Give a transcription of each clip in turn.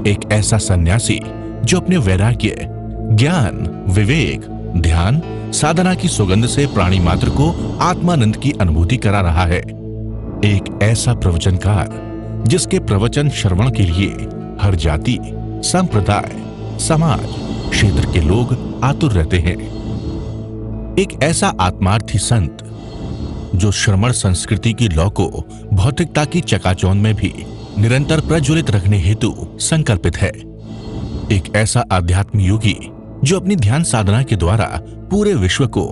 एक ऐसा सन्यासी जो अपने वैराग्य, ज्ञान, विवेक, ध्यान, साधना की सुगंध से प्राणी मात्र को आत्मानंद की अनुभूति करा रहा है। एक ऐसा प्रवचनकार जिसके प्रवचन श्रवण के लिए हर जाति, संप्रदाय, समाज, क्षेत्र के लोग आतुर रहते हैं। एक ऐसा आत्मार्थी संत जो श्रमण संस्कृति की लौ को भौतिकता की चकाचौंध में भी निरंतर प्रज्वलित रखने हेतु संकल्पित है। एक ऐसा आध्यात्म योगी जो अपनी ध्यान साधना के द्वारा पूरे विश्व को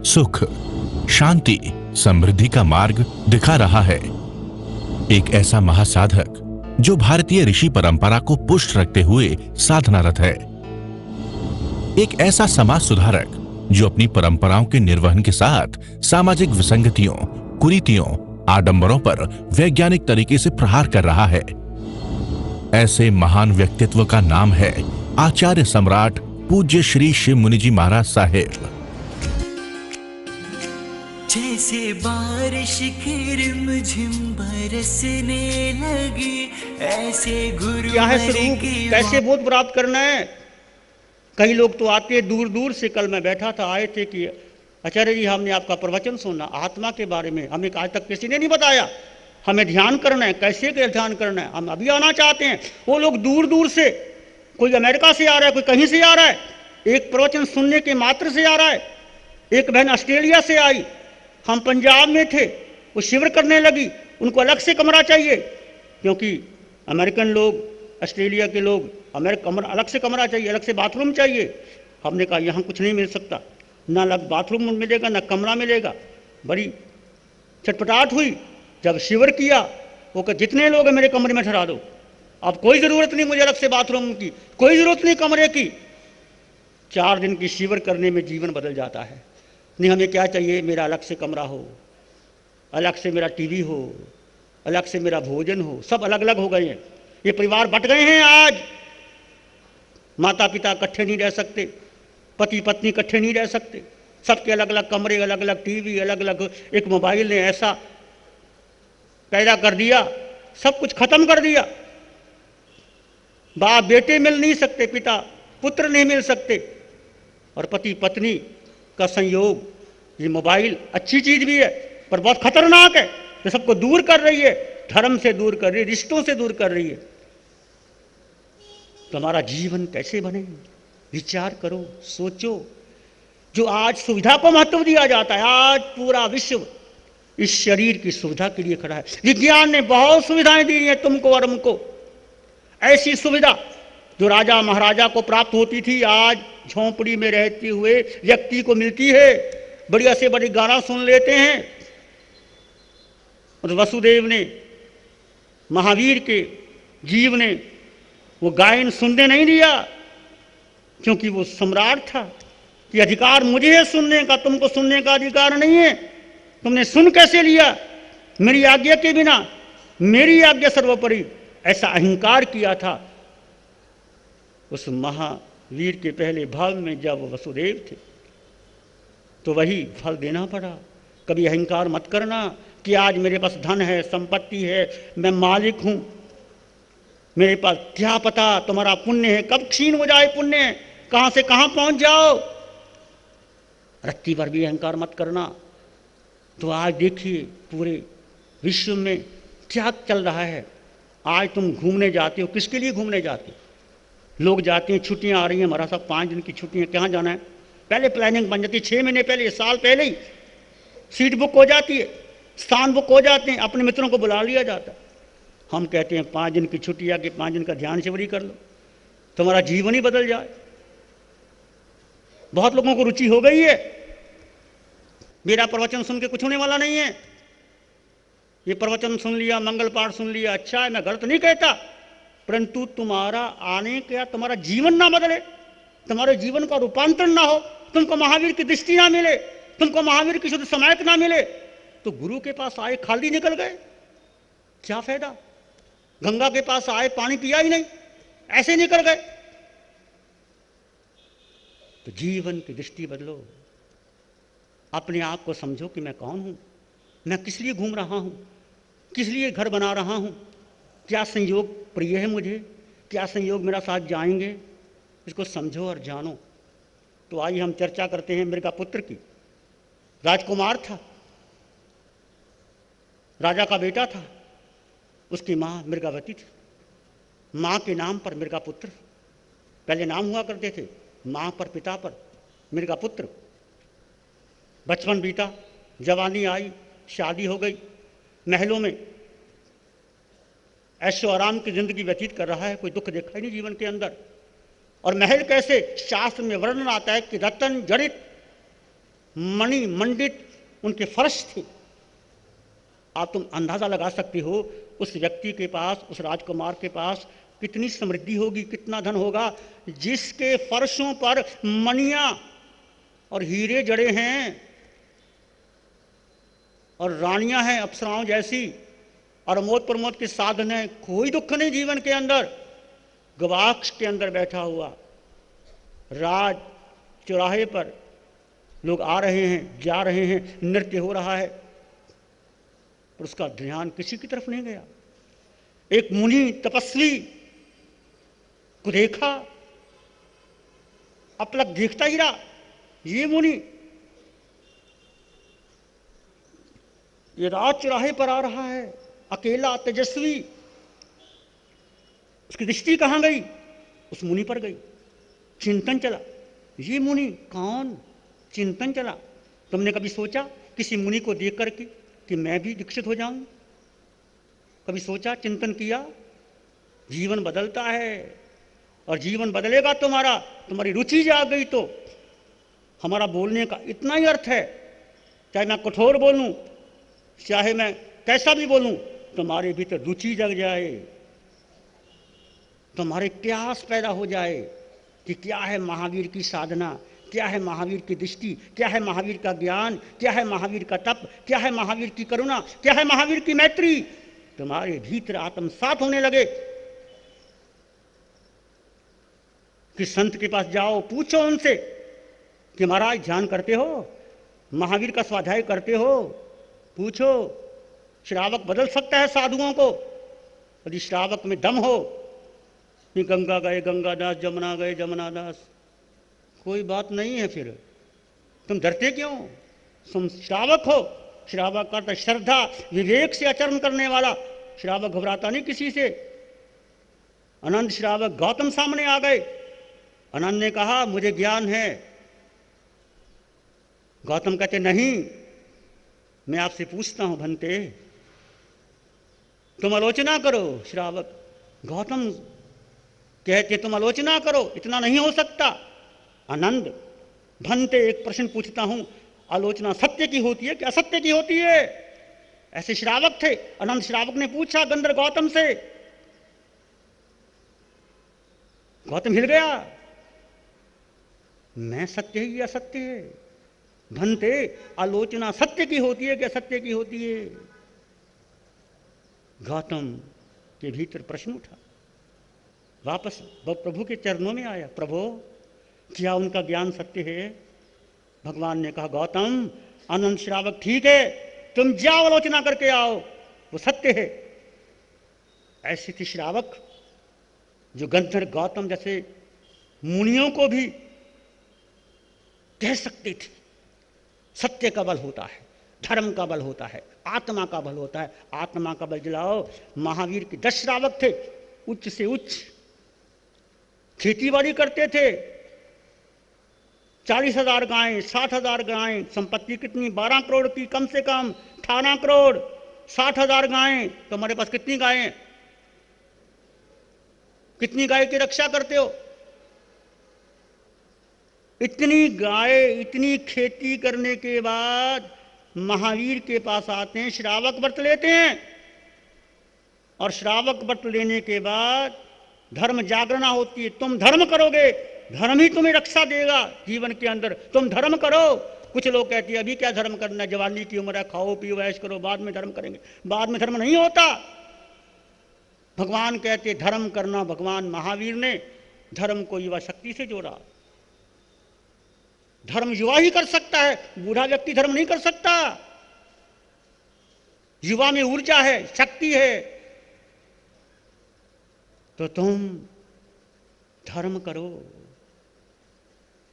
सुख, शांति, समृद्धि का मार्ग दिखा रहा है। एक ऐसा महासाधक जो भारतीय ऋषि परंपरा को पुष्ट रखते हुए साधनारत है। एक ऐसा समाज सुधारक जो अपनी परंपराओं के निर्वहन के साथ सामाजिक विसंगतियों, कुरीतियों, आडंबरों पर वैज्ञानिक तरीके से प्रहार कर रहा है। ऐसे महान व्यक्तित्व का नाम है आचार्य सम्राट पूज्य श्री शिव मुनि जी महाराज साहेब। जैसे बारिश की रिमझिम बरसने लगी, ऐसे गुरु क्या है स्वरूप, कैसे बोध प्राप्त करना है। कई लोग तो आते दूर दूर से, कल मैं बैठा था, आए थे कि आचार्य जी हमने आपका प्रवचन सुना आत्मा के बारे में, हमें आज तक किसी ने नहीं बताया, हमें ध्यान करना है, कैसे ध्यान करना है, हम अभी आना चाहते हैं। वो लोग दूर दूर से, कोई अमेरिका से आ रहा है, कोई कहीं से आ रहा है, एक प्रवचन सुनने के मात्र से आ रहा है। एक बहन ऑस्ट्रेलिया से आई, हम पंजाब में थे, वो शिविर करने लगी, उनको अलग से कमरा चाहिए, क्योंकि अमेरिकन लोग, ऑस्ट्रेलिया के लोग, अलग से कमरा चाहिए, अलग से बाथरूम चाहिए। हमने कहा यहाँ कुछ नहीं मिल सकता, ना अलग बाथरूम मिलेगा ना कमरा मिलेगा। बड़ी छटपटाहट हुई। जब शिविर किया, वो कहा जितने लोग हैं मेरे कमरे में ठहरा दो, अब कोई ज़रूरत नहीं मुझे अलग से बाथरूम की, कोई ज़रूरत नहीं कमरे की। 4 दिन की शिविर करने में जीवन बदल जाता है। नहीं, हमें क्या चाहिए, मेरा अलग से कमरा हो, अलग से मेरा टीवी हो, अलग से मेरा भोजन हो। सब अलग अलग हो गए हैं, ये परिवार बट गए हैं। आज माता पिता इकट्ठे नहीं रह सकते, पति पत्नी इकट्ठे नहीं रह सकते, सबके अलग अलग कमरे, अलग अलग टीवी, अलग अलग। एक मोबाइल ने ऐसा पैदा कर दिया, सब कुछ खत्म कर दिया। बाप बेटे मिल नहीं सकते, पिता पुत्र नहीं मिल सकते, और पति पत्नी का संयोग, ये मोबाइल अच्छी चीज भी है पर बहुत खतरनाक है, जो सबको दूर कर रही है, धर्म से दूर कर रही है, रिश्तों से दूर कर रही है। तो हमारा जीवन कैसे बने, विचार करो, सोचो। जो आज सुविधा को महत्व दिया जाता है, आज पूरा विश्व इस शरीर की सुविधा के लिए खड़ा है। विज्ञान ने बहुत सुविधाएं दी हैं तुमको और हमको। ऐसी सुविधा जो राजा महाराजा को प्राप्त होती थी, आज झोंपड़ी में रहते हुए व्यक्ति को मिलती है। बढ़िया से बड़ी गाना सुन लेते हैं। और वसुदेव ने, महावीर के जीव ने वो गायन सुनने नहीं दिया, क्योंकि वो सम्राट था कि अधिकार मुझे है सुनने का, तुमको सुनने का अधिकार नहीं है। तुमने सुन कैसे लिया मेरी आज्ञा के बिना, मेरी आज्ञा सर्वोपरि। ऐसा अहंकार किया था उस महावीर के पहले भाग में, जब वो वसुदेव थे, तो वही फल देना पड़ा। कभी अहंकार मत करना कि आज मेरे पास धन है, संपत्ति है, मैं मालिक हूं, मेरे पास क्या पता तुम्हारा पुण्य है कब क्षीण हो जाए, पुण्य है कहां से कहां पहुंच जाओ। रत्ती भर भी अहंकार मत करना। तो आज देखिए पूरे विश्व में क्या चल रहा है। आज तुम घूमने जाते हो, किसके लिए घूमने जाते हो? लोग जाते हैं, छुट्टियां आ रही हैं, हमारा सब 5 दिन की छुट्टियां, कहाँ जाना है, पहले प्लानिंग बन जाती है, 6 महीने पहले, साल पहले ही सीट बुक हो जाती है, स्थान बुक हो जाते हैं, अपने मित्रों को बुला लिया जाता है। हम कहते हैं 5 दिन की छुट्टी आके 5 दिन का ध्यान शिविर कर लो, तुम्हारा जीवन ही बदल जाए। बहुत लोगों को रुचि हो गई है, मेरा प्रवचन सुन के कुछ होने वाला नहीं है, ये प्रवचन सुन लिया, मंगल पाठ सुन लिया, अच्छा है, मैं गलत नहीं कहता, परंतु तुम्हारा आने का तुम्हारा जीवन ना बदले, तुम्हारे जीवन का रूपांतरण ना हो, तुमको महावीर की दृष्टि ना मिले, तुमको महावीर की शुद्ध समायक ना मिले, तो गुरु के पास आए खाली निकल गए, क्या फायदा। गंगा के पास आए पानी पिया ही नहीं, ऐसे निकल गए। तो जीवन की दृष्टि बदलो, अपने आप को समझो कि मैं कौन हूं, मैं किस लिए घूम रहा हूं, किस लिए घर बना रहा हूं, क्या संयोग प्रिय है मुझे, क्या संयोग मेरा साथ जाएंगे, इसको समझो और जानो। तो आइए हम चर्चा करते हैं मृगपुत्र की। राजकुमार था, राजा का बेटा था, उसकी माँ मृगावती थी। माँ के नाम पर मृगपुत्र, पहले नाम हुआ करते थे, माँ पर पिता पर मृगपुत्र। बचपन बीता, जवानी आई, शादी हो गई, महलों में ऐशो आराम की जिंदगी व्यतीत कर रहा है, कोई दुख देखा ही नहीं जीवन के अंदर। और महल कैसे, शास्त्र में वर्णन आता है कि रतन जड़ित मणि मंडित उनके फर्श थे। आप तुम अंदाजा लगा सकते हो उस व्यक्ति के पास, उस राजकुमार के पास कितनी समृद्धि होगी, कितना धन होगा, जिसके फर्शों पर मणियां और हीरे जड़े हैं और रानियां हैं अप्सराओं जैसी, और मोद प्रमोद के साधन है, कोई दुख नहीं जीवन के अंदर। गवाक्ष के अंदर बैठा हुआ, राज चौराहे पर लोग आ रहे हैं, जा रहे हैं, नृत्य हो रहा है, पर उसका ध्यान किसी की तरफ नहीं गया। एक मुनि तपस्वी को देखा, अपलक देखता ही रहा, ये मुनि ये राज चौराहे पर आ रहा है, अकेला तेजस्वी। उसकी दृष्टि कहां गई, उस मुनि पर गई। चिंतन चला, ये मुनि कौन, चिंतन चला। तुमने कभी सोचा किसी मुनि को देख करके कि मैं भी दीक्षित हो जाऊं? कभी सोचा, चिंतन किया? जीवन बदलता है, और जीवन बदलेगा तुम्हारा, तुम्हारी रुचि जाग गई तो। हमारा बोलने का इतना ही अर्थ है, चाहे मैं कठोर बोलूं, चाहे मैं कैसा भी बोलूं, तुम्हारे भीतर रुचि जग जाए, तुम्हारे प्यास पैदा हो जाए कि क्या है महावीर की साधना, क्या है महावीर की दृष्टि, क्या है महावीर का ज्ञान, क्या है महावीर का तप, क्या है महावीर की करुणा, क्या है महावीर की मैत्री। तुम्हारे भीतर आत्मसात होने लगे कि संत के पास जाओ, पूछो उनसे कि महाराज ध्यान करते हो, महावीर का स्वाध्याय करते हो, पूछो। श्रावक बदल सकता है साधुओं को, यदि श्रावक में दम हो कि गंगा गए गंगादास, जमुना गए जमुनादास, कोई बात नहीं है। फिर तुम डरते क्यों? तुम श्रावक हो। श्रावक का श्रद्धा विवेक से आचरण करने वाला श्रावक घबराता नहीं किसी से। अनंत श्रावक गौतम सामने आ गए। अनंत ने कहा मुझे ज्ञान है। गौतम कहते नहीं, मैं आपसे पूछता हूं भंते, तुम आलोचना करो। श्रावक गौतम कहते तुम आलोचना करो, इतना नहीं हो सकता। आनंद भंते एक प्रश्न पूछता हूं, आलोचना सत्य की होती है कि असत्य की होती है? ऐसे श्रावक थे। अनंत श्रावक ने पूछा गंधर्व गौतम से। गौतम हिल गया, मैं सत्य है या असत्य है? भंते आलोचना सत्य की होती है कि असत्य की होती है? गौतम के भीतर प्रश्न उठा, वापस प्रभु के चरणों में आया। प्रभु क्या उनका ज्ञान सत्य है? भगवान ने कहा गौतम, अनंत श्रावक ठीक है, तुम जाओ आलोचना करके आओ, वो सत्य है। ऐसे थे श्रावक जो गंधर्व गौतम जैसे मुनियों को भी कह सकते थे सत्य का बल होता है, धर्म का बल होता है, आत्मा का बल होता है। आत्मा का बल दिलाओ। महावीर के 10 श्रावक थे, उच्च से उच्च, खेती बाड़ी करते थे, 40,000 गायें, 60,000 गायें, संपत्ति कितनी? 12 करोड़ की, कम से कम 18 करोड़, 60,000 गायें। तुम्हारे पास कितनी गायें? कितनी गाय की रक्षा करते हो? इतनी गाय, इतनी खेती करने के बाद महावीर के पास आते हैं, श्रावक व्रत लेते हैं, और श्रावक व्रत लेने के बाद धर्म जागरणा होती है। तुम धर्म करोगे, धर्म ही तुम्हें रक्षा देगा जीवन के अंदर। तुम धर्म करो। कुछ लोग कहते हैं अभी क्या धर्म करना, जवानी की उम्र है, खाओ पियो ऐश करो, बाद में धर्म करेंगे। बाद में धर्म नहीं होता। भगवान कहते धर्म करना। भगवान महावीर ने धर्म को युवा शक्ति से जोड़ा। धर्म युवा ही कर सकता है, बूढ़ा व्यक्ति धर्म नहीं कर सकता। युवा में ऊर्जा है, शक्ति है। तो तुम धर्म करो।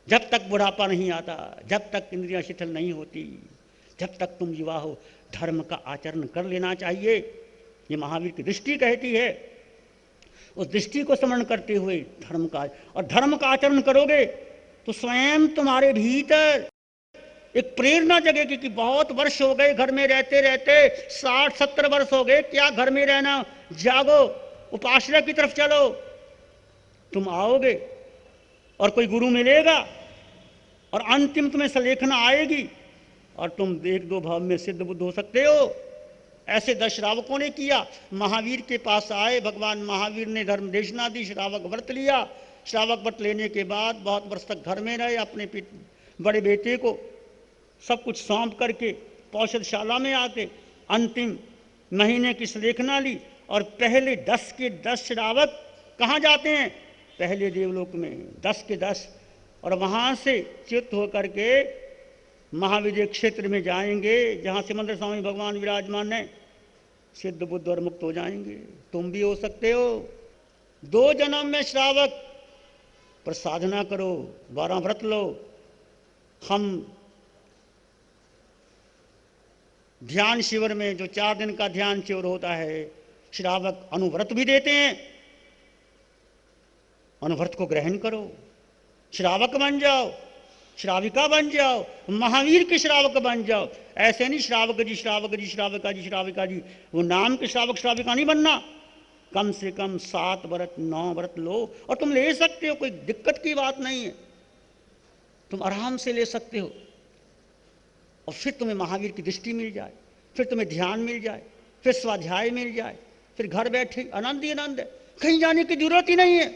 जब तक बुढ़ापा नहीं आता, जब तक इंद्रियां शिथिल नहीं होती, जब तक तुम युवा हो, धर्म का आचरण कर लेना चाहिए। ये महावीर की दृष्टि कहती है। उस दृष्टि को स्मरण करते हुए धर्म का, और धर्म का आचरण करोगे तो स्वयं तुम्हारे भीतर एक प्रेरणा जगेगी कि बहुत वर्ष हो गए घर में रहते रहते, 60-70 वर्ष हो गए, क्या घर में रहना, जागो, उपासना की तरफ चलो। तुम आओगे और कोई गुरु मिलेगा और अंतिम तुम्हें सलेखना आएगी और तुम 1-2 भाव में सिद्ध बुद्ध हो सकते हो। ऐसे 10 श्रावकों ने किया। महावीर के पास आए, भगवान महावीर ने धर्म देशना दी, श्रावक व्रत लिया। श्रावक व्रत लेने के बाद बहुत वर्ष तक घर में रहे, अपने बड़े बेटे को सब कुछ सौंप करके पौषधशाला में आके अंतिम महीने की सलेखना ली। और पहले 10 के 10 श्रावक कहाँ जाते हैं? पहले देवलोक में 10 के 10, और वहाँ से चित्त होकर के महाविजय क्षेत्र में जाएंगे जहाँ सिमंदर स्वामी भगवान विराजमान है। सिद्ध बुद्ध और मुक्त हो जाएंगे। तुम भी हो सकते हो। 2 जन्म में श्रावक, पर साधना करो, 12 व्रत लो। हम ध्यान शिविर में जो 4 दिन का ध्यान शिविर होता है, श्रावक अनुव्रत भी देते हैं। अनुव्रत को ग्रहण करो, श्रावक बन जाओ, श्राविका बन जाओ, महावीर के श्रावक बन जाओ। ऐसे नहीं श्रावक जी, श्रावक जी, श्राविका जी, श्राविका जी, वो नाम के श्रावक श्राविका नहीं बनना। कम से कम 7 व्रत 9 व्रत लो, और तुम ले सकते हो, कोई दिक्कत की बात नहीं है। तुम आराम से ले सकते हो। और फिर तुम्हें महावीर की दृष्टि मिल जाए, फिर तुम्हें ध्यान मिल जाए, फिर स्वाध्याय मिल जाए, फिर घर बैठे आनंद ही आनंद है। कहीं जाने की जरूरत ही नहीं है।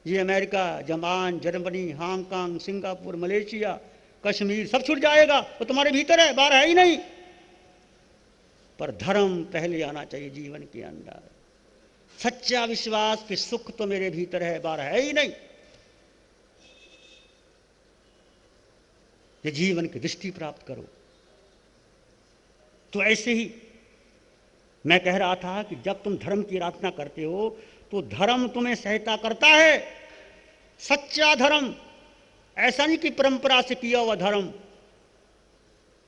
ये America, Japan, Germany, Hong Kong, Singapore, Malaysia, Kashmir सब छूट जाएगा। वो तुम्हारे भीतर है, बाहर है ही नहीं। पर धर्म पहले आना चाहिए जीवन के अंदर। सच्चा विश्वास कि सुख तो मेरे भीतर है, बाहर है ही नहीं। ये जीवन की दृष्टि प्राप्त करो। तो ऐसे ही मैं कह रहा था कि जब तुम धर्म की आराधना करते हो तो धर्म तुम्हें सहायता करता है। सच्चा धर्म, ऐसा नहीं कि परंपरा से किया हुआ धर्म।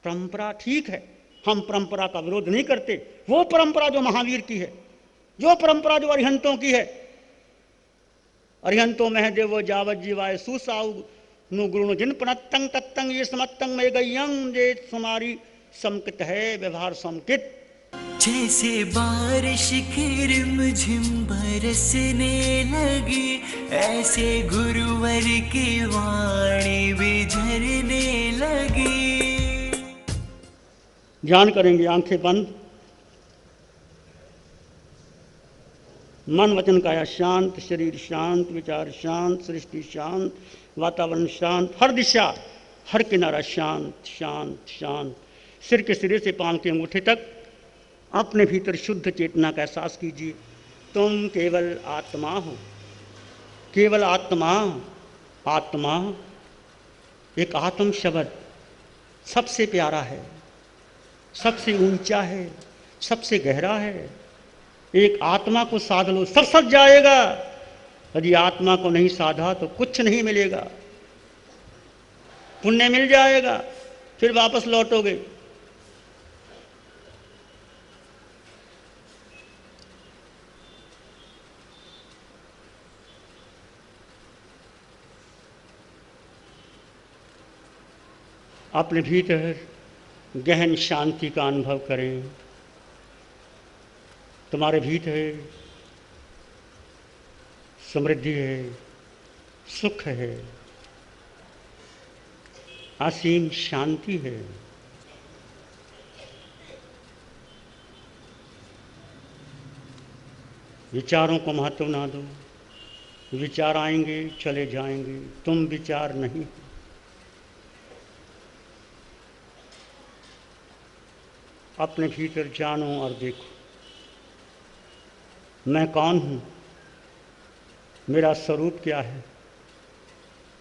परंपरा ठीक है, हम परंपरा का विरोध नहीं करते। वो परंपरा जो महावीर की है, जो परंपरा जो अरिहंतों की है। अरिहंतों में देवो जावत जीवाय सुसाऊ नु गुरु जिन पनत्तंग तत्तंग ये समत्तंग में गयंग जे सुमारी समकित है व्यवहार समकित। जैसे बारिश की रिमझिम बरसने लगी, ऐसे गुरुवर की वाणी भी झरने लगी। ध्यान करेंगे, आंखें बंद, मन वचन काया शांत, शरीर शांत, विचार शांत, सृष्टि शांत, वातावरण शांत, हर दिशा हर किनारा शांत शांत शांत। सिर के सिरे से पांव के अंगूठे तक अपने भीतर शुद्ध चेतना का एहसास कीजिए। तुम केवल आत्मा हो, केवल आत्मा। आत्मा एक आत्म शब्द सबसे प्यारा है, सबसे ऊंचा है, सबसे गहरा है। एक आत्मा को साध लो, सब सज जाएगा। यदि आत्मा को नहीं साधा तो कुछ नहीं मिलेगा। पुण्य मिल जाएगा, फिर वापस लौटोगे। अपने भीतर गहन शांति का अनुभव करें। तुम्हारे भीतर समृद्धि है, सुख है, असीम शांति है। विचारों को महत्व ना दो। विचार आएंगे चले जाएंगे, तुम विचार नहीं। अपने भीतर जानो और देखो, मैं कौन हूँ, मेरा स्वरूप क्या है,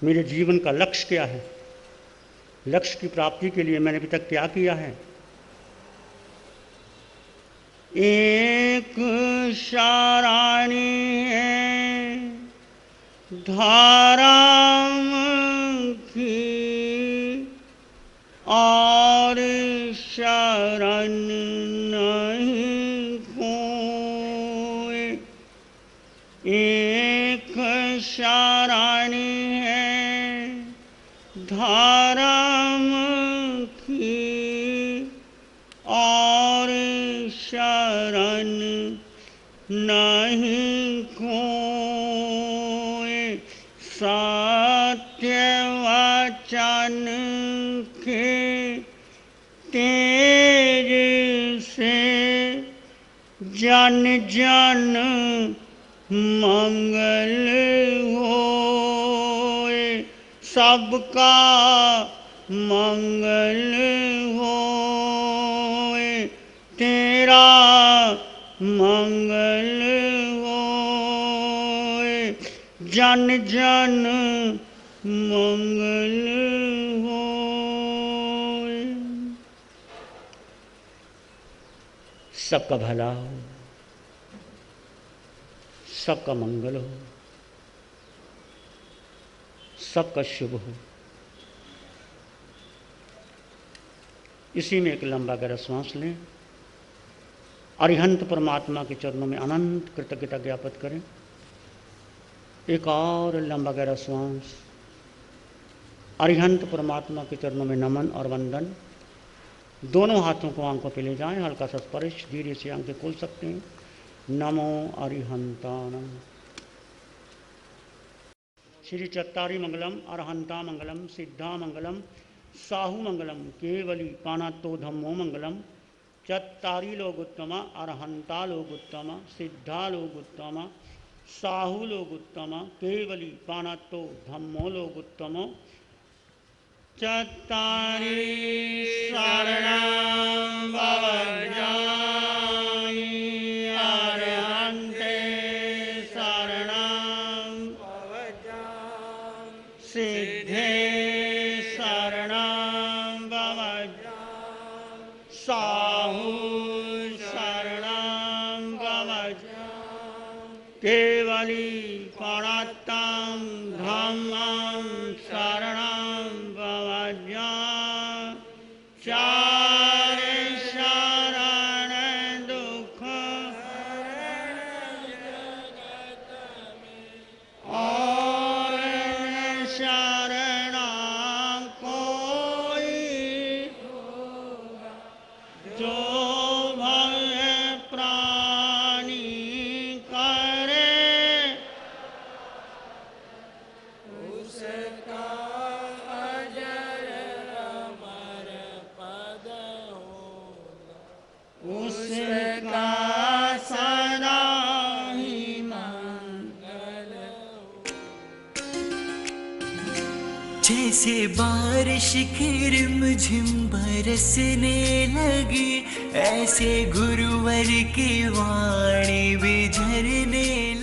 मेरे जीवन का लक्ष्य क्या है, लक्ष्य की प्राप्ति के लिए मैंने अभी तक क्या किया है। एक शाराणी है धाराम की और शरण नहीं कोई, एक शरण है धाराम की और शरण नहीं कोई, सत्य वचन के तेज से जन जन मंगल होए, सबका मंगल होए, तेरा मंगल होए, जन जन मंगल होए। सबका भला हो, सबका मंगल हो, सबका शुभ हो। इसी में एक लंबा गहरा श्वास लें। अरिहंत परमात्मा के चरणों में अनंत कृतज्ञता ज्ञापित करें। एक और लंबा गहरा श्वास। अरिहंत परमात्मा के चरणों में नमन और वंदन। दोनों हाथों को आंखों पे ले जाएं, हल्का सा स्पर्श, धीरे से आंखें खोल सकते हैं। नमो अरिहंतानम। श्री चत्तारी मंगलम, अरहंता मंगलम, सिद्धा मंगलम, साहू मंगलम, केवली पानातो धम्मो मंगलम। चत्तारी लोग उत्तम, अरहंता लोग उत्तम, सिद्धा लोग उत्तम, साहू लोग उत्तम, केवली पानातो धम्मो लोग उत्तम। चत्तारी शरणं भवजामि, अरहन्ते शरणं भवजामि, सिद्धे शरणं भवजामि, साहू शरणं भवजामि, केवली प्रणतं धम्मं शरणं भवजामि। चार शरण दुख और शरण कोई, जो भय प्राणी करे उसका अजर अमर पद होगा, उसका सदा ही मंगल हो। जैसे बारिश की रिमझिम बरसने लगी, ऐसे गुरुवर की वाणी भी झरने